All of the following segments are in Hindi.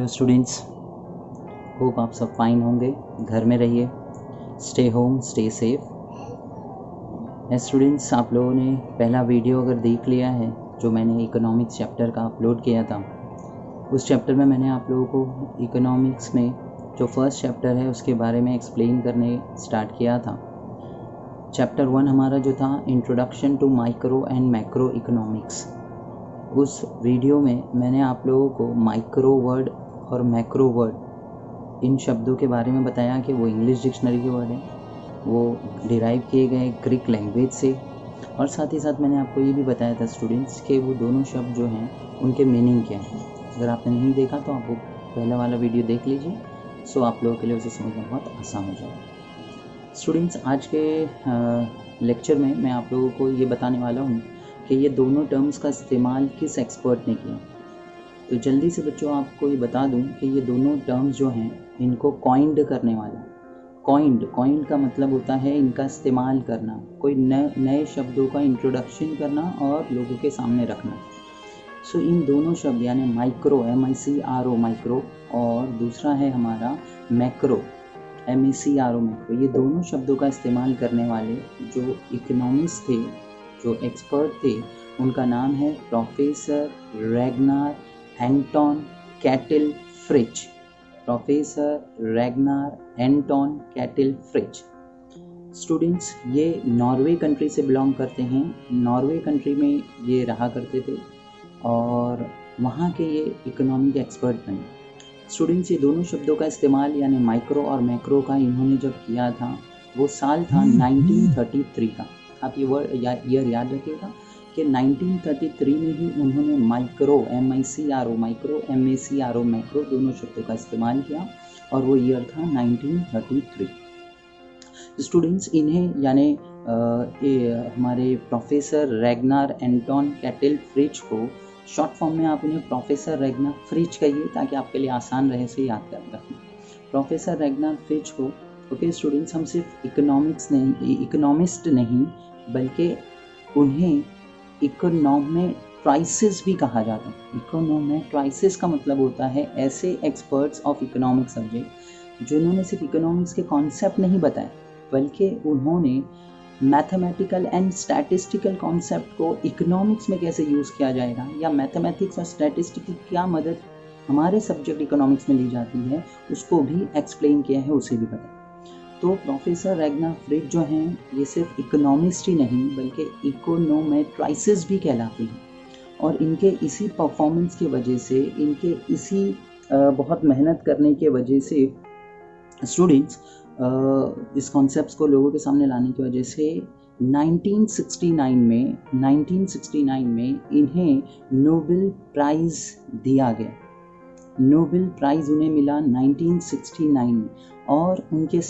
हेलो स्टूडेंट्स, होप आप सब फाइन होंगे। घर में रहिए, stay home, stay safe. Students, आप लोगों ने पहला वीडियो अगर देख लिया है जो मैंने इकोनॉमिक्स चैप्टर का अपलोड किया था, उस चैप्टर में मैंने आप लोगों को इकोनॉमिक्स में जो फर्स्ट चैप्टर है उसके बारे में एक्सप्लेन करने स्टार्ट किया था। चैप्टर 1 हमारा जो था introduction to micro and macro economics. उस वीडियो में मैंने आप लोगों को माइक्रो वर्ड और मैक्रो वर्ड इन शब्दों के बारे में बताया कि वो इंग्लिश डिक्शनरी के वर्ड हैं, वो डिराइव किए गए ग्रीक लैंग्वेज से, और साथ ही साथ मैंने आपको ये भी बताया था स्टूडेंट्स कि वो दोनों शब्द जो हैं उनके मीनिंग क्या है। अगर आपने नहीं देखा तो आप वो पहला वाला वीडियो देख लीजिए, सो आप लोगों के लिए उसे समझना बहुत आसान हो जाएगा। स्टूडेंट्स, आज के लेक्चर में मैं आप लोगों को ये बताने वाला हूँ कि ये दोनों टर्म्स का इस्तेमाल किस एक्सपर्ट ने किया। तो जल्दी से बच्चों आपको ये बता दूं कि ये दोनों टर्म्स जो हैं इनको कॉइंड करने वाला, कॉइंड का मतलब होता है इनका इस्तेमाल करना, कोई नए शब्दों का इंट्रोडक्शन करना और लोगों के सामने रखना। सो इन दोनों शब्द यानी माइक्रो MICRO माइक्रो और दूसरा है हमारा मैक्रो MECRO मैक्रो, ये दोनों शब्दों का इस्तेमाल करने वाले जो इकोनॉमिस्ट थे, जो एक्सपर्ट थे, उनका नाम है professor Ragnar Anton cattle Fritz. Professor Ragnar Anton cattle Fritz. Students, ये नॉर्वे कंट्री से बिलोंग करते हैं। नॉर्वे कंट्री में ये रहा करते थे और वहाँ के ये इकोनॉमिक एक्सपर्ट बने। स्टूडेंट्स, ये दोनों शब्दों का इस्तेमाल यानी माइक्रो और मैक्रो का इन्होंने जब किया था वो साल था 1933 का। आप ये ईयर याद रखिएगा कि 1933 में ही उन्होंने micro MICRO micro MECRO macro दोनों शब्दों का इस्तेमाल किया और वो ईयर था 1933। स्टूडेंट्स, इन्हें यानी हमारे professor Ragnar Anton cattle Fritz को शॉर्ट फॉर्म में आप उन्हें प्रोफेसर रैगनार फ्रिच कहिए ताकि आपके लिए आसान रहे से याद कर रखना। प्रोफेसर रैगनार फ्रिच को ओके स्टूडेंट्स, हम सिर्फ इकोनॉमिस्ट नहीं बल्कि उन्हें इकोनॉमेट्राइसिस भी कहा जाता है। इकोनॉमेट्राइसिस का मतलब होता है ऐसे एक्सपर्ट्स ऑफ इकोनॉमिक सब्जेक्ट जिन्होंने सिर्फ इकोनॉमिक्स के कॉन्सेप्ट नहीं बताए बल्कि उन्होंने मैथमेटिकल एंड स्टैटिस्टिकल कॉन्सेप्ट को इकोनॉमिक्स में कैसे यूज़ किया जाएगा या मैथमेटिक्स और स्टैटिस्टिक्स की क्या मदद हमारे सब्जेक्ट इकोनॉमिक्स में ली जाती है उसको भी एक्सप्लेन किया है, उसे भी बताया। तो प्रोफेसर रैगनार फ्रिच जो हैं ये सिर्फ इकोनॉमिस्ट ही नहीं बल्कि इकोनोमेट्राइसिस भी कहलाते हैं और इनके इसी परफॉर्मेंस की वजह से, इनके इसी बहुत मेहनत करने की वजह से स्टूडेंट्स इस कॉन्सेप्ट्स को लोगों के सामने लाने की वजह से 1969 में इन्हें नोबेल प्राइज़ दिया गया। नोबेल प्राइज़ उन्हें मिला 1969 में और उनके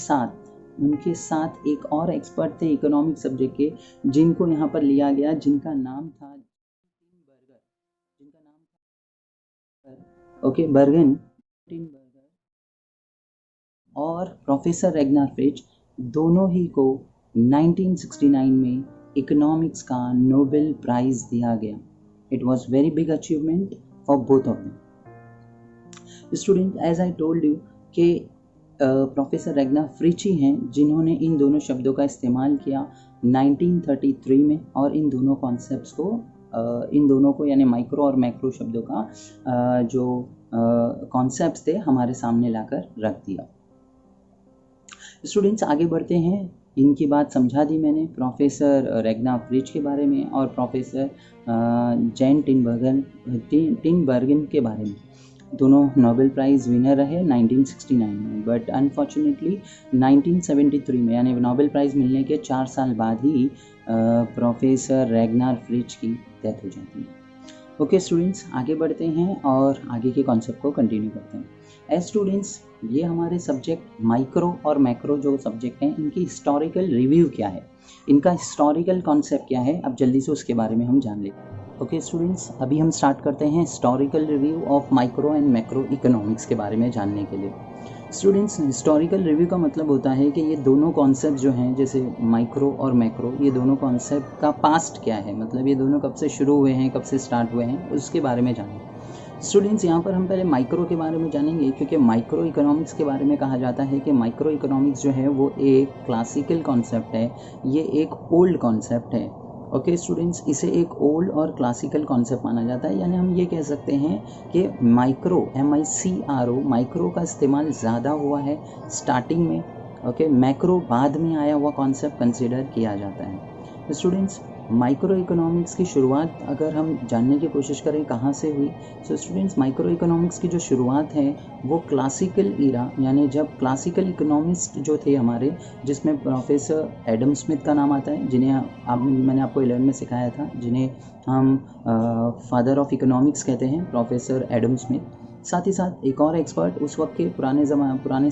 साथ एक और एक्सपर्ट थे इकोनॉमिक सब्जेक्ट के जिनको यहाँ पर लिया गया, जिनका नाम था बर्गन और प्रोफेसर रैगनार फ्रिच, दोनों ही को 1969 में इकोनॉमिक्स का नोबेल प्राइज़ दिया गया। It was very big achievement for both of them. Student, as I told you कि प्रोफेसर रैगनार फ्रिच ही हैं जिन्होंने इन दोनों शब्दों का इस्तेमाल किया 1933 में और इन दोनों कॉन्सेप्ट्स को इन दोनों को यानी माइक्रो और मैक्रो शब्दों का जो कॉन्सेप्ट्स थे हमारे सामने लाकर रख दिया। स्टूडेंट्स, आगे बढ़ते हैं। इनकी बात समझा दी मैंने प्रोफेसर रैगनार फ्रिच के बारे में और प्रोफेसर जैन टिनबर्गन के बारे में। दोनों नोबेल प्राइज़ विनर रहे 1969 में, बट अनफॉर्चुनेटली 1973 में यानी नोबेल प्राइज़ मिलने के 4 साल बाद ही प्रोफेसर रैगनार फ्रिच की डेथ हो जाती है। ओके स्टूडेंट्स, आगे बढ़ते हैं और आगे के कॉन्सेप्ट को कंटिन्यू करते हैं। स्टूडेंट्स, ये हमारे सब्जेक्ट माइक्रो और मैक्रो जो सब्जेक्ट हैं इनकी हिस्टोरिकल रिव्यू क्या है, इनका हिस्टोरिकल कॉन्सेप्ट क्या है, अब जल्दी से उसके बारे में हम जान लेते हैं। ओके स्टूडेंट्स, अभी हम स्टार्ट करते हैं historical review of micro and macro economics के बारे में जानने के लिए। स्टूडेंट्स, हिस्टोरिकल रिव्यू का मतलब होता है कि ये दोनों कॉन्सेप्ट जो हैं जैसे माइक्रो और मैक्रो, ये दोनों कॉन्सेप्ट का पास्ट क्या है, मतलब ये दोनों कब से शुरू हुए हैं, कब से स्टार्ट हुए हैं, उसके बारे में जानें। स्टूडेंट्स, यहाँ पर हम पहले माइक्रो के बारे में जानेंगे, क्योंकि माइक्रो इकोनॉमिक्स के बारे में कहा जाता है कि माइक्रो इकोनॉमिक्स जो है वो एक क्लासिकल कॉन्सेप्ट है, ये एक ओल्ड कॉन्सेप्ट है। ओके स्टूडेंट्स, इसे एक ओल्ड और क्लासिकल कॉन्सेप्ट माना जाता है, यानी हम ये कह सकते हैं कि माइक्रो MICRO माइक्रो का इस्तेमाल ज़्यादा हुआ है स्टार्टिंग में। ओके, मैक्रो बाद में आया हुआ कॉन्सेप्ट कंसिडर किया जाता है। स्टूडेंट्स, माइक्रो इकोनॉमिक्स की शुरुआत अगर हम जानने की कोशिश करें कहाँ से हुई, सो स्टूडेंट्स माइक्रो इकोनॉमिक्स की जो शुरुआत है वो क्लासिकल ईरा, यानी जब क्लासिकल इकोनॉमिस्ट जो थे हमारे, जिसमें प्रोफेसर एडम स्मिथ का नाम आता है, जिन्हें मैंने आपको 11 में सिखाया था, जिन्हें हम फादर ऑफ इकोनॉमिक्स कहते हैं, प्रोफेसर एडम स्मिथ। साथ ही साथ एक और एक्सपर्ट उस वक्त के पुराने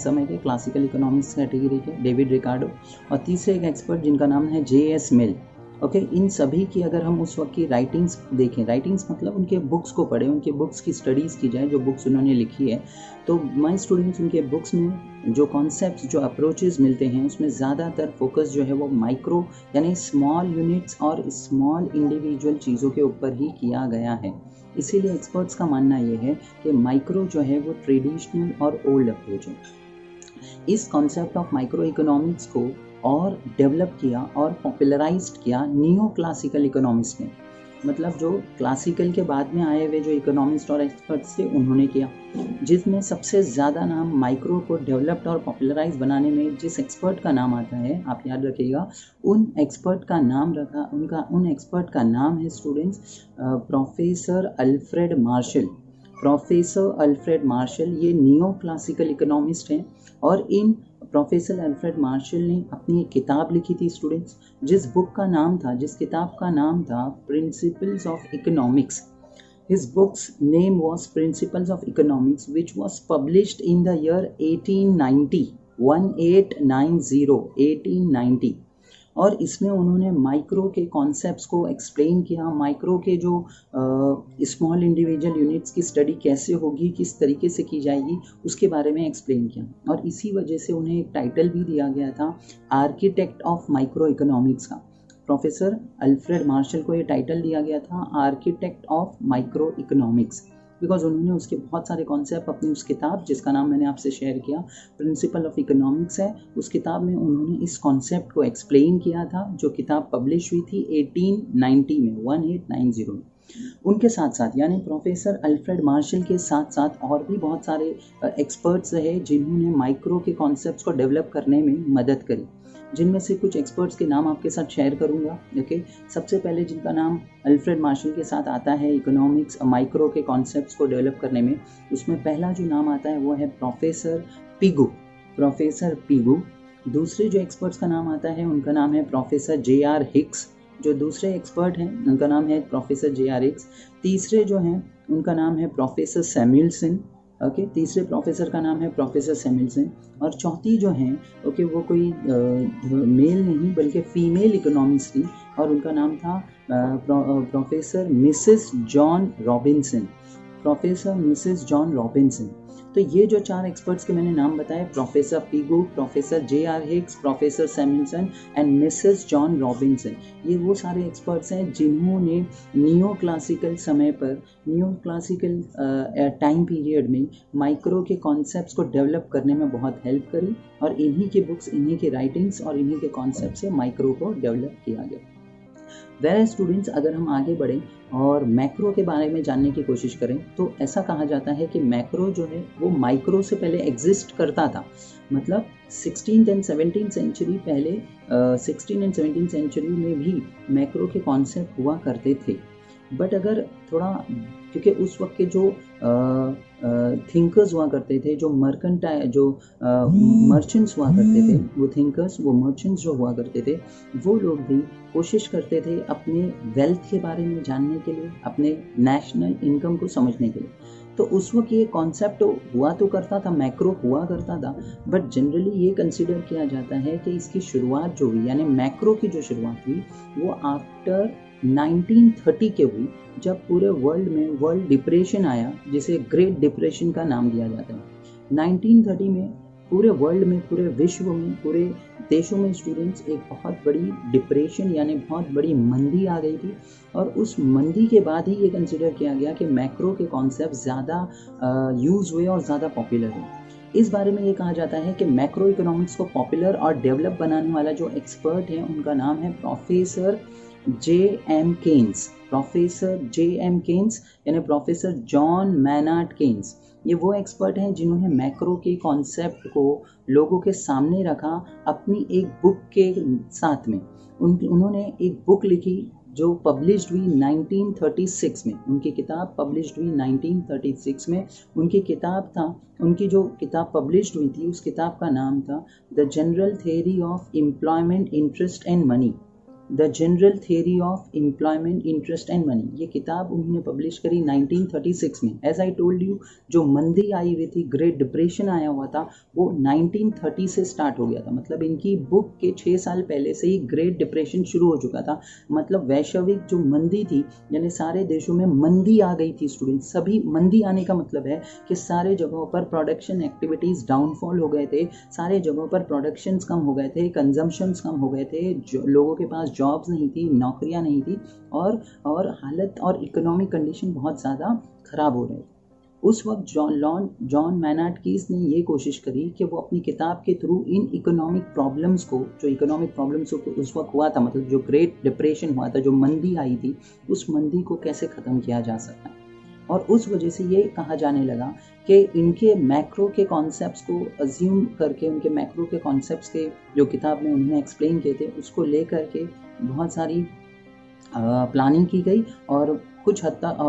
समय के क्लासिकल इकोनॉमिक्स कैटेगरी के डेविड रिकार्डो, और तीसरे एक एक्सपर्ट जिनका नाम है JS मिल। ओके, इन सभी की अगर हम उस वक्त की राइटिंग्स देखें, राइटिंग्स मतलब उनके बुक्स को पढ़ें, उनके बुक्स की स्टडीज़ की जाए, जो बुक्स उन्होंने लिखी है, तो माय स्टूडेंट्स उनके बुक्स में जो कॉन्सेप्ट्स, जो अप्रोचेस मिलते हैं, उसमें ज़्यादातर फोकस जो है वो माइक्रो यानी स्मॉल यूनिट्स और स्मॉल इंडिविजुअल चीज़ों के ऊपर ही किया गया है। इसीलिए एक्सपर्ट्स का मानना ये है कि माइक्रो जो है वो ट्रेडिशनल और ओल्ड अप्रोच है। इस कॉन्सेप्ट ऑफ माइक्रो इकोनॉमिक्स को और डेवलप किया और पॉपुलराइज्ड किया नियो क्लासिकल इकोनॉमिक्स ने, मतलब जो क्लासिकल के बाद में आए हुए जो इकोनॉमिस्ट और एक्सपर्ट्स थे उन्होंने किया, जिसमें सबसे ज़्यादा नाम माइक्रो को डेवलप्ड और पॉपुलराइज बनाने में जिस एक्सपर्ट का नाम आता है, आप याद रखिएगा, उन एक्सपर्ट का नाम है students professor Alfred Marshall. Professor Alfred Marshall ये नियो क्लासिकल इकोनॉमिस्ट हैं, और इन प्रोफेसर अल्फ्रेड मार्शल ने अपनी एक किताब लिखी थी स्टूडेंट्स, जिस किताब का नाम था principles of economics. His book's name was Principles of Economics, which was published in the year 1890। और इसमें उन्होंने माइक्रो के कॉन्सेप्ट्स को एक्सप्लेन किया, माइक्रो के जो स्मॉल इंडिविजुअल यूनिट्स की स्टडी कैसे होगी, किस तरीके से की जाएगी, उसके बारे में एक्सप्लेन किया, और इसी वजह से उन्हें एक टाइटल भी दिया गया था आर्किटेक्ट ऑफ माइक्रो इकोनॉमिक्स का। प्रोफेसर अल्फ्रेड मार्शल को ये टाइटल दिया गया था architect of micro economics, because उन्होंने उसके बहुत सारे कॉन्सेप्ट अपनी उस किताब, जिसका नाम मैंने आपसे शेयर किया प्रिंसिपल ऑफ इकोनॉमिक्स है, उस किताब में उन्होंने इस कॉन्सेप्ट को एक्सप्लेन किया था, जो किताब पब्लिश हुई थी 1890 में, 1890 में। उनके साथ साथ यानी प्रोफेसर अल्फ्रेड मार्शल के साथ साथ और भी बहुत सारे एक्सपर्ट्स रहे जिन्होंने माइक्रो के कॉन्सेप्ट्स को डेवलप करने में मदद करी, जिनमें से कुछ एक्सपर्ट्स के नाम आपके साथ शेयर करूंगा। ओके, सबसे पहले जिनका नाम अल्फ्रेड मार्शल के साथ आता है इकोनॉमिक्स माइक्रो के कॉन्सेप्ट्स को डेवलप करने में, उसमें पहला जो नाम आता है वो है प्रोफेसर पिगू। दूसरे जो एक्सपर्ट्स का नाम आता है उनका नाम है प्रोफेसर JR हिक्स। जो दूसरे एक्सपर्ट हैं उनका नाम है प्रोफेसर JR हिक्स। तीसरे जो हैं उनका नाम है प्रोफेसर सैमुअलसन। ओके, तीसरे प्रोफेसर का नाम है प्रोफेसर सैमुअलसन। और चौथी जो हैं ओके वो कोई मेल नहीं बल्कि फीमेल इकोनॉमिस्ट थी, और उनका नाम था प्रोफेसर मिसेस जॉन रॉबिन्सन। तो ये जो चार एक्सपर्ट्स के मैंने नाम बताए, professor Pigou, professor JR Hicks, professor Samuelson and Mrs John Robinson, ये वो सारे एक्सपर्ट्स हैं जिन्होंने नियो क्लासिकल टाइम पीरियड में माइक्रो के कॉन्सेप्ट्स को डेवलप करने में बहुत हेल्प करी, और इन्हीं के बुक्स, इन्हीं के राइटिंग्स और इन्हीं के कॉन्सेप्ट से माइक्रो को डेवलप किया गया। वेयर स्टूडेंट्स, अगर हम आगे बढ़ें और मैक्रो के बारे में जानने की कोशिश करें, तो ऐसा कहा जाता है कि मैक्रो जो है वो माइक्रो से पहले एग्जिस्ट करता था, मतलब 16th and 17th सेंचुरी पहले 16th and 17th सेंचुरी में भी मैक्रो के कॉन्सेप्ट हुआ करते थे। बट अगर थोड़ा, क्योंकि उस वक्त के जो थिंकर्स हुआ करते थे, जो मर्चेंट्स हुआ करते थे, वो थिंकर्स, वो मर्चेंट्स जो हुआ करते थे, वो लोग भी कोशिश करते थे अपने वेल्थ के बारे में जानने के लिए, अपने नेशनल इनकम को समझने के लिए। तो उस वक्त ये कॉन्सेप्ट हुआ तो करता था, मैक्रो हुआ करता था, बट जनरली ये कंसिडर किया जाता है कि इसकी शुरुआत जो हुई, यानी मैक्रो की जो शुरुआत हुई, वो आफ्टर 1930 के हुई, जब पूरे वर्ल्ड में वर्ल्ड डिप्रेशन आया, जिसे ग्रेट डिप्रेशन का नाम दिया जाता है। 1930 में पूरे वर्ल्ड में, पूरे विश्व में, पूरे देशों में स्टूडेंट्स एक बहुत बड़ी डिप्रेशन यानी बहुत बड़ी मंदी आ गई थी, और उस मंदी के बाद ही ये कंसिडर किया गया कि मैक्रो के कॉन्सेप्ट ज़्यादा यूज़ हुए और ज़्यादा पॉपुलर हुए। इस बारे में ये कहा जाता है कि मैक्रो इकोनॉमिक्स को पॉपुलर और डेवलप बनाने वाला जो एक्सपर्ट है उनका नाम है professor J.M. Keynes. Professor J.M. Keynes यानी प्रोफेसर जॉन मैनार्ड केन्स, ये वो एक्सपर्ट हैं जिन्होंने मैक्रो के कॉन्सेप्ट को लोगों के सामने रखा अपनी एक बुक के साथ में। उन्होंने एक बुक लिखी जो पब्लिश्ड हुई 1936 में। उनकी किताब पब्लिश्ड हुई 1936 में। उनकी जो किताब पब्लिश्ड हुई थी उस किताब का नाम था the general theory of employment interest and money. The general theory of employment interest and money, ये किताब उन्होंने पब्लिश करी 1936 में। एज आई टोल्ड यू, जो मंदी आई हुई थी, ग्रेट डिप्रेशन आया हुआ था, वो 1930 से स्टार्ट हो गया था। मतलब इनकी बुक के 6 साल पहले से ही ग्रेट डिप्रेशन शुरू हो चुका था। मतलब वैश्विक जो मंदी थी, यानी सारे देशों में मंदी आ गई थी स्टूडेंट। सभी मंदी आने का मतलब है कि सारे जगहों पर प्रोडक्शन एक्टिविटीज़ डाउनफॉल हो गए थे, सारे जगहों पर प्रोडक्शंस कम हो गए थे, कंजम्पशंस कम हो गए थे, लोगों के पास जॉब्स नहीं थी, नौकरियां नहीं थी, और हालत और इकोनॉमिक कंडीशन बहुत ज़्यादा ख़राब हो रहे थे। उस वक्त जॉन मैनार्ड कीस ने ये कोशिश करी कि वो अपनी किताब के थ्रू इन इकोनॉमिक प्रॉब्लम्स को उस वक्त हुआ था, मतलब जो ग्रेट डिप्रेशन हुआ था, जो मंदी आई थी, उस मंदी को कैसे ख़त्म किया जा सकता है। और उस वजह से ये कहा जाने लगा कि इनके मैक्रो के कॉन्सेप्ट्स को अज्यूम करके, उनके मैक्रो के कॉन्सेप्ट्स के जो किताब में उन्होंने एक्सप्लेन किए थे उसको ले करके बहुत सारी प्लानिंग की गई, और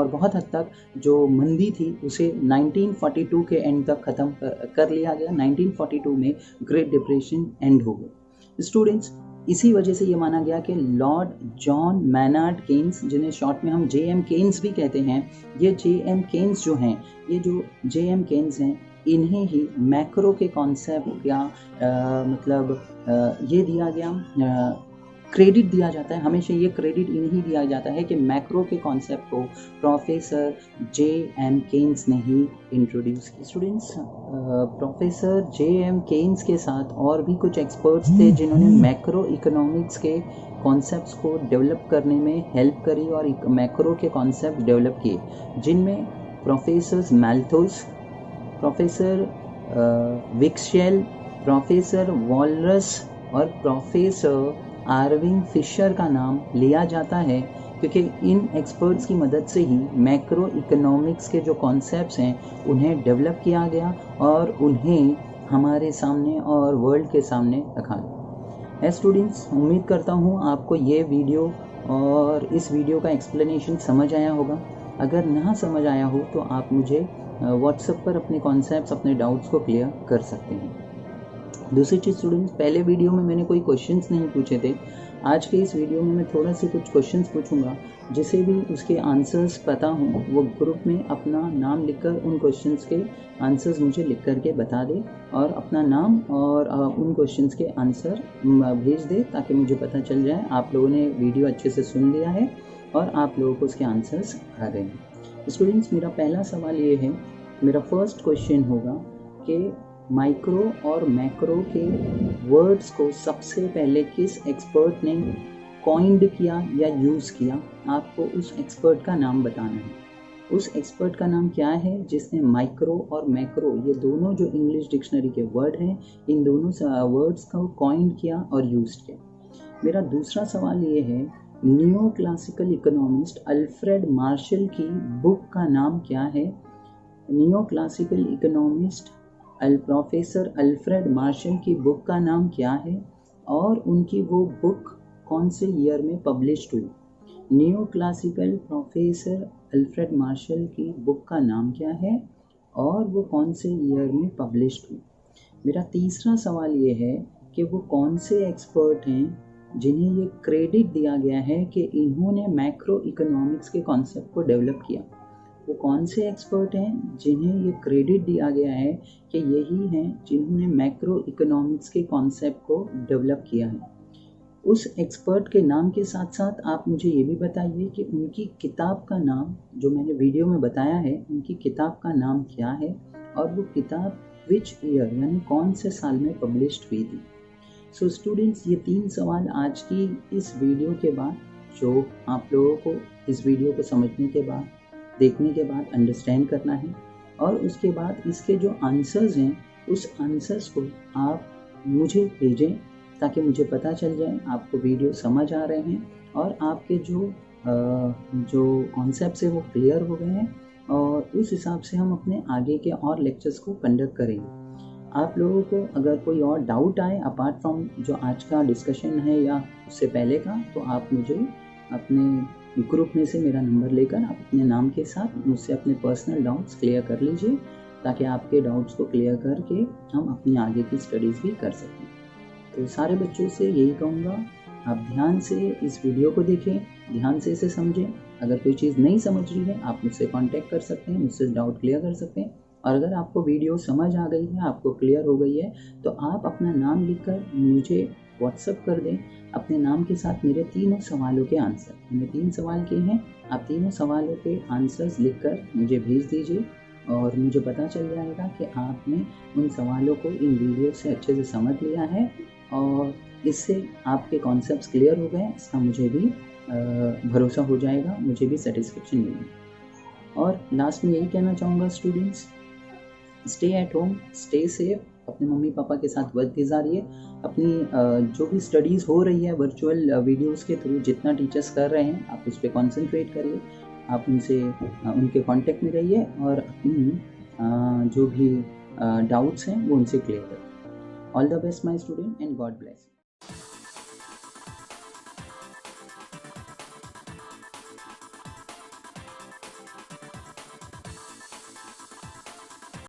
बहुत हद तक जो मंदी थी उसे 1942 के एंड तक ख़त्म कर लिया गया। 1942 में ग्रेट डिप्रेशन एंड हो गई स्टूडेंट्स। इसी वजह से ये माना गया कि लॉर्ड जॉन मैनार्ड केन्स, जिन्हें शॉर्ट में हम J.M. केन्स भी कहते हैं, ये J.M. केन्स जो हैं, ये जो J.M. केन्स हैं, इन्हें ही मैक्रो के कॉन्सेप्ट या ये दिया गया, क्रेडिट दिया जाता है। हमेशा ये क्रेडिट इन्हें दिया जाता है कि मैक्रो के कॉन्सेप्ट को प्रोफेसर J.M. केन्स ने ही इंट्रोड्यूस किया। Students, professor J.M. केन्स के साथ और भी कुछ एक्सपर्ट्स थे जिन्होंने मैक्रो इकोनॉमिक्स के कॉन्सेप्ट्स को डेवलप करने में हेल्प करी और मैक्रो के कॉन्सेप्ट डेवलप किए, जिनमें प्रोफेसर मैल्थोस, प्रोफेसर विक्सेल, प्रोफेसर वॉलरस और प्रोफेसर आर्विंग फिशर का नाम लिया जाता है, क्योंकि इन एक्सपर्ट्स की मदद से ही मैक्रो इकोनॉमिक्स के जो कॉन्सेप्ट्स हैं उन्हें डेवलप किया गया और उन्हें हमारे सामने और वर्ल्ड के सामने रखा गया। स्टूडेंट्स, उम्मीद करता हूँ आपको ये वीडियो और इस वीडियो का एक्सप्लेनेशन समझ आया होगा। अगर ना समझ आया हो तो आप मुझे व्हाट्सएप पर अपने कॉन्सेप्ट्स, अपने डाउट्स को क्लियर कर सकते हैं। दूसरी चीज़ स्टूडेंट्स, पहले वीडियो में मैंने कोई क्वेश्चंस नहीं पूछे थे। आज के इस वीडियो में मैं थोड़ा से कुछ क्वेश्चंस पूछूंगा, जिसे भी उसके आंसर्स पता हों वो ग्रुप में अपना नाम लिखकर उन क्वेश्चंस के आंसर्स मुझे लिख करके बता दे, और अपना नाम और उन क्वेश्चंस के आंसर भेज दे, ताकि मुझे पता चल जाए आप लोगों ने वीडियो अच्छे से सुन लिया है और आप लोगों को उसके आंसर्स आ गए हैं। स्टूडेंट्स, मेरा पहला सवाल ये है, मेरा फर्स्ट क्वेश्चन होगा कि माइक्रो और मैक्रो के वर्ड्स को सबसे पहले किस एक्सपर्ट ने कॉइंड किया या यूज़ किया? आपको उस एक्सपर्ट का नाम बताना है। उस एक्सपर्ट का नाम क्या है जिसने माइक्रो और मैक्रो, ये दोनों जो इंग्लिश डिक्शनरी के वर्ड हैं, इन दोनों वर्ड्स को कॉइंड किया और यूज़ किया। मेरा दूसरा सवाल ये है, neo classical economist Alfred Marshall की बुक का नाम क्या है? Neo classical economist professor Alfred Marshall की बुक का नाम क्या है और उनकी वो बुक कौन से ईयर में पब्लिश्ड हुई? Neo classical professor Alfred Marshall की बुक का नाम क्या है और वो कौन से ईयर में पब्लिश्ड हुई? मेरा तीसरा सवाल ये है कि वो कौन से एक्सपर्ट हैं जिन्हें ये क्रेडिट दिया गया है कि इन्होंने मैक्रो इकोनॉमिक्स के कॉन्सेप्ट को डेवलप किया? वो कौन से एक्सपर्ट हैं जिन्हें ये क्रेडिट दिया गया है कि यही हैं जिन्होंने मैक्रो इकोनॉमिक्स के कॉन्सेप्ट को डेवलप किया है? उस एक्सपर्ट के नाम के साथ साथ आप मुझे ये भी बताइए कि उनकी किताब का नाम, जो मैंने वीडियो में बताया है, उनकी किताब का नाम क्या है और वो किताब विच ईयर यानी कौन से साल में पब्लिश्ड हुई थी? सो स्टूडेंट्स, ये 3 सवाल आज की इस वीडियो के बाद, जो आप लोगों को इस वीडियो को समझने के बाद, देखने के बाद अंडरस्टैंड करना है, और उसके बाद इसके जो आंसर्स हैं उस आंसर्स को आप मुझे भेजें ताकि मुझे पता चल जाए आपको वीडियो समझ आ रहे हैं और आपके जो कॉन्सेप्ट्स है वो क्लियर हो गए हैं, और उस हिसाब से हम अपने आगे के और लेक्चर्स को कंडक्ट करेंगे। आप लोगों को अगर कोई और डाउट आए अपार्ट फ्रॉम जो आज का डिस्कशन है या उससे पहले का, तो आप मुझे अपने ग्रुप में से मेरा नंबर लेकर आप अपने नाम के साथ मुझसे अपने पर्सनल डाउट्स क्लियर कर लीजिए, ताकि आपके डाउट्स को क्लियर करके हम अपनी आगे की स्टडीज़ भी कर सकें। तो सारे बच्चों से यही कहूँगा, आप ध्यान से इस वीडियो को देखें, ध्यान से इसे समझें। अगर कोई चीज़ नहीं समझ रही है आप मुझसे कांटेक्ट कर सकते हैं, मुझसे डाउट क्लियर कर सकते हैं। और अगर आपको वीडियो समझ आ गई है, आपको क्लियर हो गई है, तो आप अपना नाम लिखकर मुझे व्हाट्सअप कर दें अपने नाम के साथ मेरे तीनों सवालों के आंसर। मैंने 3 सवाल किए हैं, आप तीनों सवालों के आंसर्स लिखकर मुझे भेज दीजिए, और मुझे पता चल जाएगा कि आपने उन सवालों को इन वीडियो से अच्छे से समझ लिया है और इससे आपके कॉन्सेप्ट्स क्लियर हो गए। इसका मुझे भी भरोसा हो जाएगा, मुझे भी सेटिस्फेक्शन मिलेगी। और लास्ट में यही कहना चाहूँगा students, stay at home, stay safe, अपने मम्मी पापा के साथ वक्त गुजारिए। अपनी जो भी स्टडीज़ हो रही है वर्चुअल वीडियोस के थ्रू, जितना टीचर्स कर रहे हैं आप उस पर कॉन्सेंट्रेट करिए, आप उनसे उनके कांटेक्ट में रहिए और अपनी जो भी डाउट्स हैं वो उनसे क्लियर करिए। All the best my student and God bless.